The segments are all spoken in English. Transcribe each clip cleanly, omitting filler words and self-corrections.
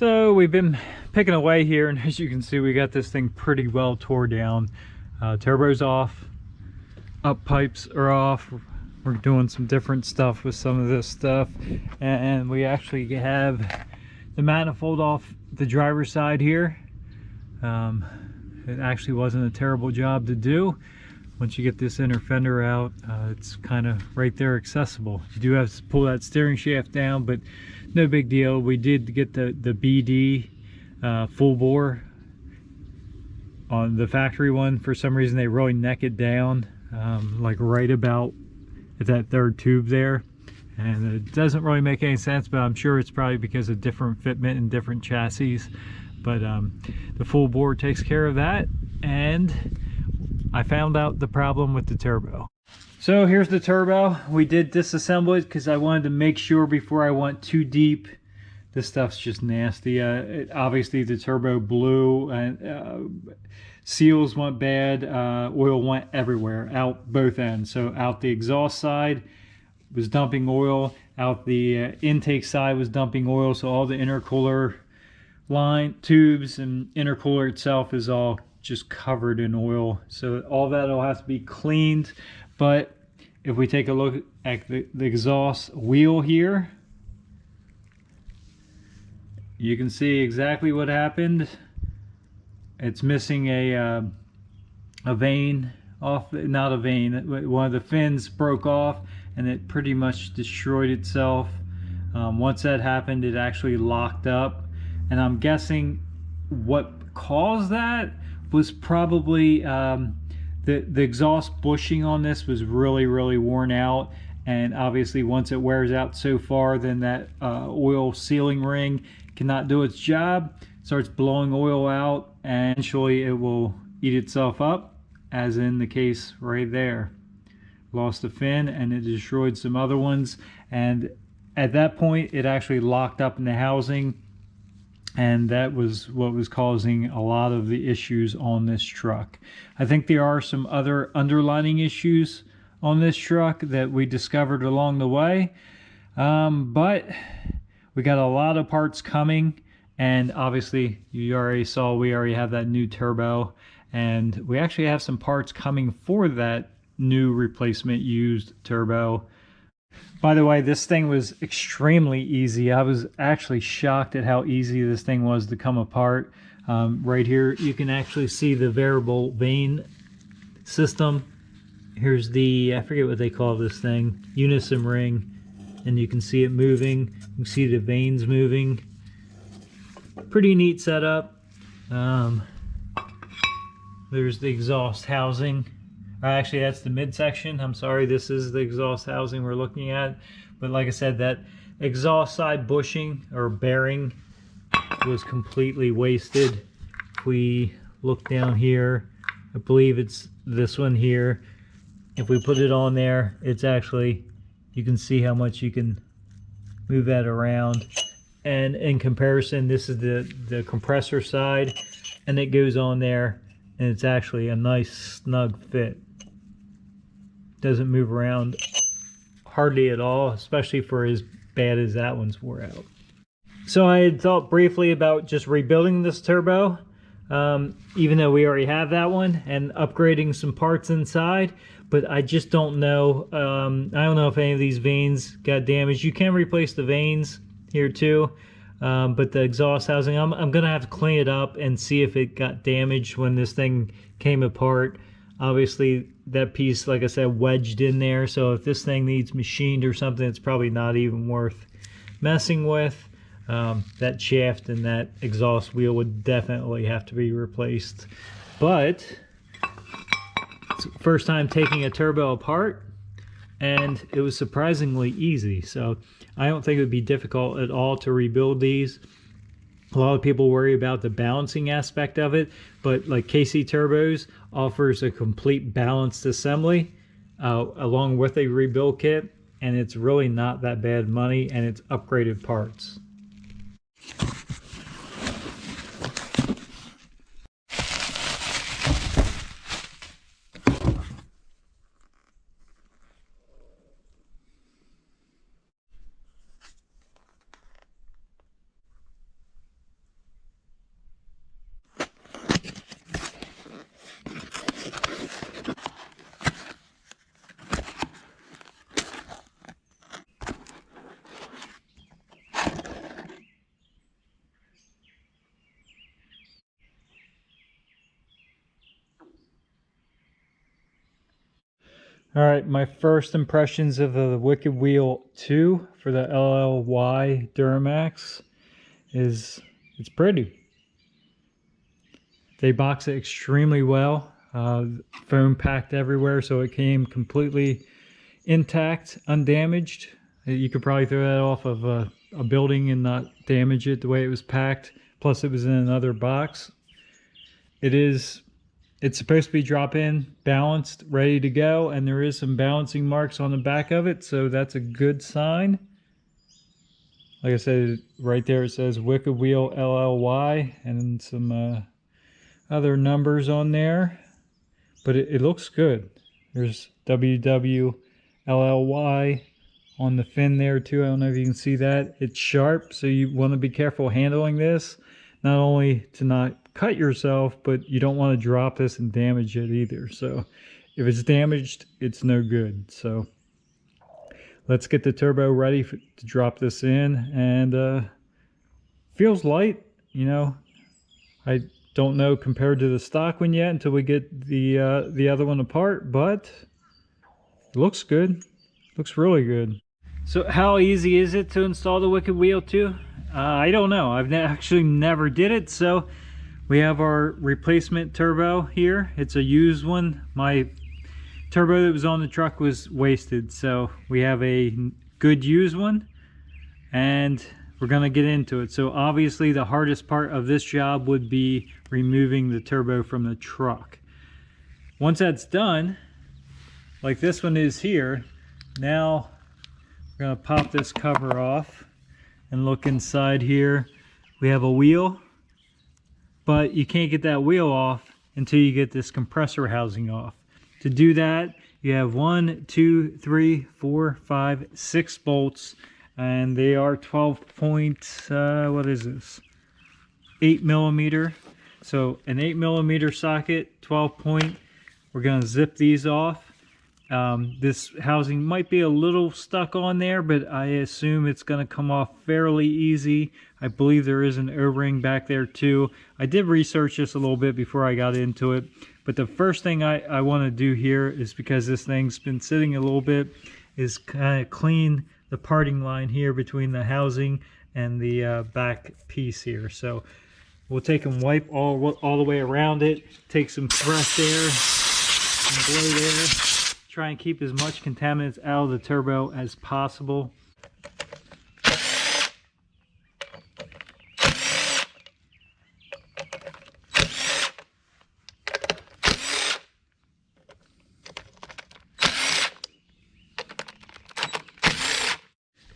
So we've been picking away here, and as you can see, we got this thing pretty well tore down. Turbo's off, up pipes are off. We're doing some different stuff with some of this stuff, and we actually have the manifold off the driver's side here. It actually wasn't a terrible job to do. Once you get this inner fender out, it's kind of right there accessible. You do have to pull that steering shaft down, but no big deal. We did get the BD full bore on the factory one. For some reason they really neck it down, like right about at that third tube there, and it doesn't really make any sense, but I'm sure it's probably because of different fitment and different chassis. But the full bore takes care of that, and I found out the problem with the turbo. So here's the turbo. We did disassemble it because I wanted to make sure before I went too deep. This stuff's just nasty. Obviously the turbo blew, and seals went bad. Oil went everywhere, out both ends. So out the exhaust side was dumping oil, out the intake side was dumping oil, so all the intercooler line tubes and intercooler itself is all just covered in oil. So all that will have to be cleaned. But if we take a look at the exhaust wheel here, you can see exactly what happened. It's missing a vein off, not a vein, one of the fins broke off, and it pretty much destroyed itself. Once that happened, it actually locked up, and I'm guessing what caused that was probably the exhaust bushing on this was really worn out, and obviously once it wears out so far, then that oil sealing ring cannot do its job, starts blowing oil out, and eventually it will eat itself up, as in the case right there. Lost a fin and it destroyed some other ones, and at that point it actually locked up in the housing, and that was what was causing a lot of the issues on this truck. I think there are some other underlining issues on this truck that we discovered along the way, but we got a lot of parts coming, and obviously you already saw we already have that new turbo, and we actually have some parts coming for that new replacement used turbo. By the way, this thing was extremely easy. I was actually shocked at how easy this thing was to come apart. Right here you can actually see the variable vane system. Here's the, I forget what they call this thing, unison ring, and you can see it moving. You can see the vanes moving. Pretty neat setup. There's the exhaust housing. Actually, that's the midsection. I'm sorry, this is the exhaust housing we're looking at. But like I said, that exhaust side bushing or bearing was completely wasted. If we look down here, I believe it's this one here. If we put it on there, it's actually, you can see how much you can move that around. And in comparison, this is the compressor side, and it goes on there, and it's actually a nice snug fit. Doesn't move around hardly at all, especially for as bad as that one's wore out. So I had thought briefly about just rebuilding this turbo, even though we already have that one, and upgrading some parts inside, but I just don't know. I don't know if any of these vanes got damaged. You can replace the vanes here too, but the exhaust housing, I'm gonna have to clean it up and see if it got damaged when this thing came apart. Obviously that piece, like I said, wedged in there, so if this thing needs machined or something, it's probably not even worth messing with. That shaft and that exhaust wheel would definitely have to be replaced. But it's the first time taking a turbo apart, and it was surprisingly easy, so I don't think it would be difficult at all to rebuild these. A lot of people worry about the balancing aspect of it, but like KC Turbos offers a complete balanced assembly along with a rebuild kit, and it's really not that bad money, and it's upgraded parts. All right, my first impressions of the Wicked Wheel 2 for the LLY Duramax is it's pretty. They box it extremely well. Foam packed everywhere, so it came completely intact, undamaged. You could probably throw that off of a building and not damage it the way it was packed. Plus, it was in another box. It's supposed to be drop-in, balanced, ready to go, and there is some balancing marks on the back of it, so that's a good sign. Like I said, right there it says Wicked Wheel LLY and some other numbers on there, but it looks good. There's WWLLY on the fin there too. I don't know if you can see that. It's sharp, so you want to be careful handling this, not only to not cut yourself, but you don't want to drop this and damage it either. So if it's damaged, it's no good. So let's get the turbo ready to drop this in, and feels light. You know, I don't know compared to the stock one yet until we get the other one apart, but it looks good. Looks really good. So how easy is it to install the Wicked Wheel 2? I don't know. I've actually never did it. So we have our replacement turbo here. It's a used one. My turbo that was on the truck was wasted, so we have a good used one, and we're going to get into it. So obviously the hardest part of this job would be removing the turbo from the truck. Once that's done, like this one is here, now we're going to pop this cover off and look inside here. We have a wheel, but you can't get that wheel off until you get this compressor housing off. To do that, you have 1, 2, 3, 4, 5, 6 bolts, and they are 12 point, what is this? 8 millimeter. So an 8 millimeter socket, 12 point. We're gonna zip these off. This housing might be a little stuck on there, but I assume it's going to come off fairly easy. I believe there is an O-ring back there too. I did research this a little bit before I got into it, but the first thing I want to do here is, because this thing's been sitting a little bit, is kind of clean the parting line here between the housing and the back piece here. So we'll take and wipe all the way around it, take some fresh air and blow there. Try and keep as much contaminants out of the turbo as possible.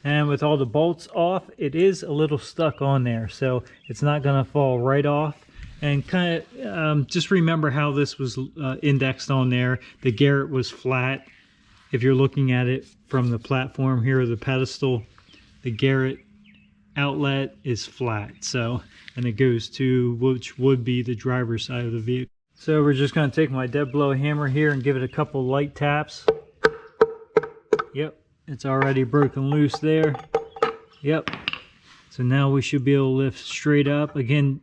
And with all the bolts off, it is a little stuck on there, so it's not going to fall right off. And kind of just remember how this was indexed on there. The Garrett was flat. If you're looking at it from the platform here, or the pedestal, the Garrett outlet is flat. So, and it goes to which would be the driver's side of the vehicle. So we're just going to take my dead blow hammer here and give it a couple light taps. Yep, it's already broken loose there. Yep. So now we should be able to lift straight up. Again,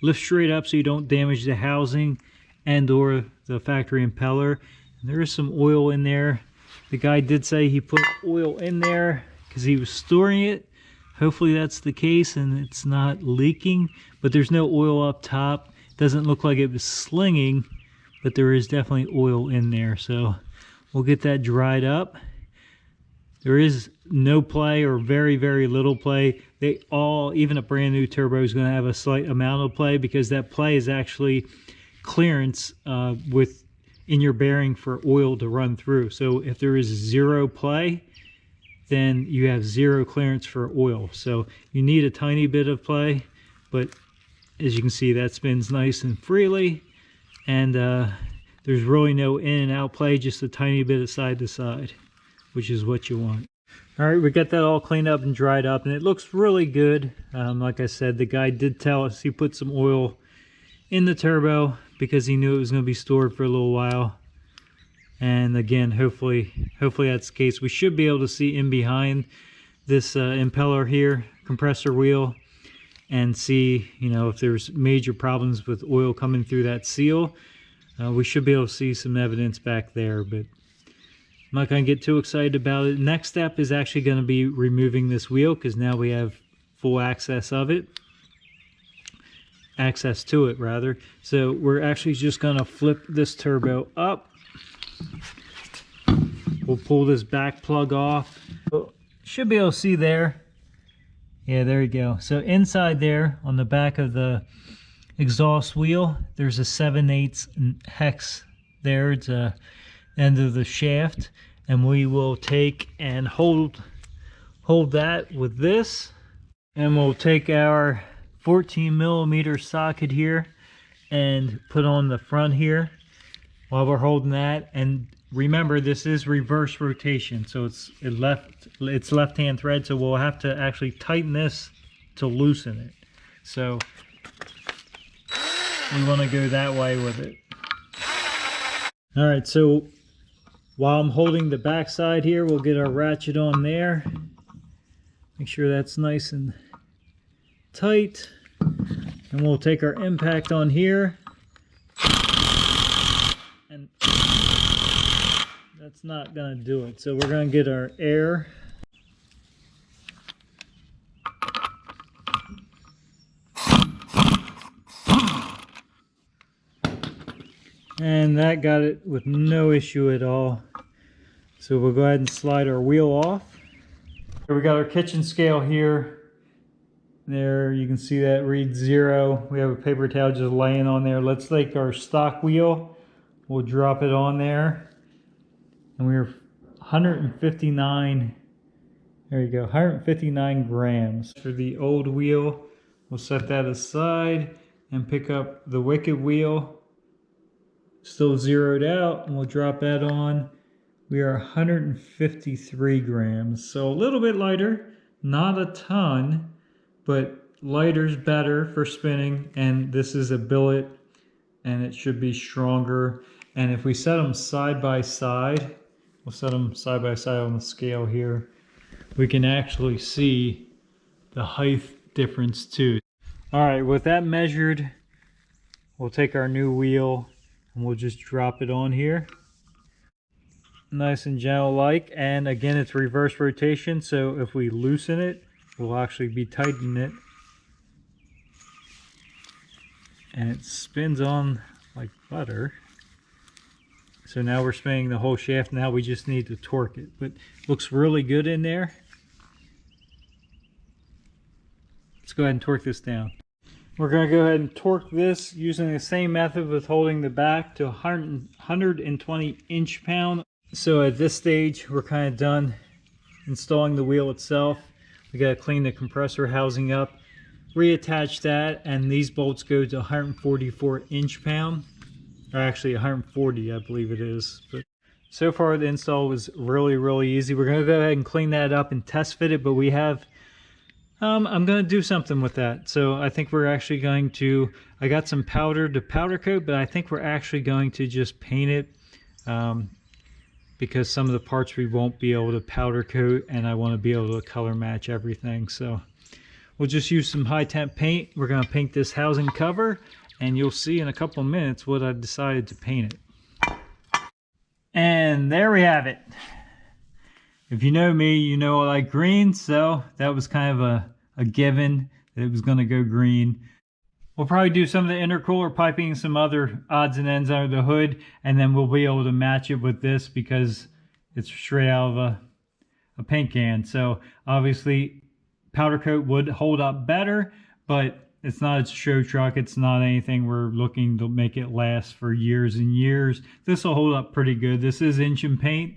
lift straight up so you don't damage the housing and or the factory impeller. And there is some oil in there. The guy did say he put oil in there because he was storing it. Hopefully that's the case and it's not leaking, but there's no oil up top. It doesn't look like it was slinging, but there is definitely oil in there. So we'll get that dried up. There is no play or very, very little play. They all, even a brand new turbo is going to have a slight amount of play, because that play is actually clearance in your bearing for oil to run through. So if there is zero play, then you have zero clearance for oil. So you need a tiny bit of play, but as you can see, that spins nice and freely, and there's really no in and out play, just a tiny bit of side to side, which is what you want. All right, we got that all cleaned up and dried up, and it looks really good. Like I said, the guy did tell us he put some oil in the turbo because he knew it was going to be stored for a little while. And again, hopefully that's the case. We should be able to see in behind this impeller here, compressor wheel, and see, you know, if there's major problems with oil coming through that seal. We should be able to see some evidence back there, but I'm not going to get too excited about it. Next step is actually going to be removing this wheel, because now we have full access to it rather. So we're actually just going to flip this turbo up. We'll pull this back plug off. Should be able to see there. Yeah, there you go. So inside there on the back of the exhaust wheel, there's a 7/8 hex there. It's a end of the shaft, and we will take and hold that with this, and we'll take our 14mm socket here and put on the front here while we're holding that. And remember, this is reverse rotation, so it's left-hand thread, so we'll have to actually tighten this to loosen it. So we want to go that way with it. All right, so while I'm holding the back side here, we'll get our ratchet on there. Make sure that's nice and tight. And we'll take our impact on here. And that's not gonna do it. So we're gonna get our air. And that got it with no issue at all. So we'll go ahead and slide our wheel off. So we got our kitchen scale here. There, you can see that reads 0. We have a paper towel just laying on there. Let's take our stock wheel. We'll drop it on there. And we're 159, there you go, 159 grams. For the old wheel, we'll set that aside and pick up the wicked wheel. Still zeroed out, and we'll drop that on. We are 153 grams, so a little bit lighter, not a ton, but lighter's better for spinning. And this is a billet, and it should be stronger. And if we set them side by side, we'll set them side by side on the scale here, we can actually see the height difference too. All right, with that measured, we'll take our new wheel and we'll just drop it on here. Nice and gentle like, and again, it's reverse rotation, so if we loosen it, we'll actually be tightening it. And it spins on like butter. So now we're spinning the whole shaft. Now we just need to torque it, but it looks really good in there. Let's go ahead and torque this down. We're going to go ahead and torque this using the same method with holding the back to 120 inch-pound. So at this stage, we're kind of done installing the wheel itself. We got to clean the compressor housing up, reattach that, and these bolts go to 144 inch-pound. Or actually 140, I believe it is. But so far the install was really easy. We're going to go ahead and clean that up and test fit it, but we have I'm going to do something with that. So I think we're actually going to, I got some powder to powder coat, but I think we're actually going to just paint it because some of the parts we won't be able to powder coat, and I want to be able to color match everything. So we'll just use some high temp paint. We're going to paint this housing cover, and you'll see in a couple of minutes what I decided to paint it. And there we have it. If you know me, you know I like green, so that was kind of a given that it was going to go green. We'll probably do some of the intercooler piping, some other odds and ends under the hood, and then we'll be able to match it with this because it's straight out of a paint can. So obviously powder coat would hold up better, but it's not a show truck. It's not anything we're looking to make it last for years and years. This will hold up pretty good. This is inch and paint.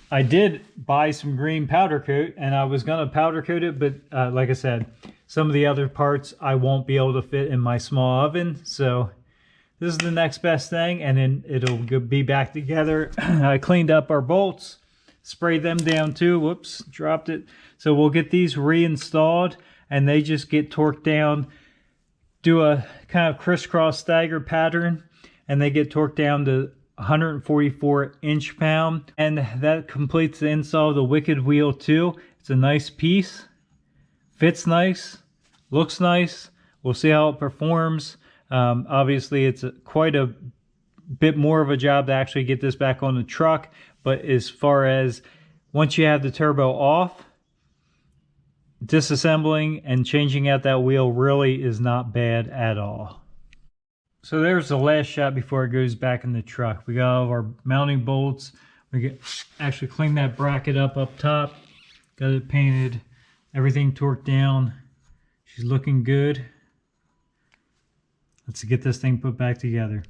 I did buy some green powder coat, and I was going to powder coat it, but like I said, some of the other parts I won't be able to fit in my small oven. So this is the next best thing, and then it'll be back together. I cleaned up our bolts, sprayed them down too. Whoops, dropped it. So we'll get these reinstalled, and they just get torqued down, do a kind of crisscross stagger pattern, and they get torqued down to 144 inch-pound, and that completes the install of the wicked wheel too. It's a nice piece, fits nice, looks nice. We'll see how it performs. Obviously it's quite a bit more of a job to actually get this back on the truck. But as far as once you have the turbo off, disassembling and changing out that wheel really is not bad at all. So there's the last shot before it goes back in the truck. We got all of our mounting bolts. We actually cleaned that bracket up top. Got it painted. Everything torqued down. She's looking good. Let's get this thing put back together.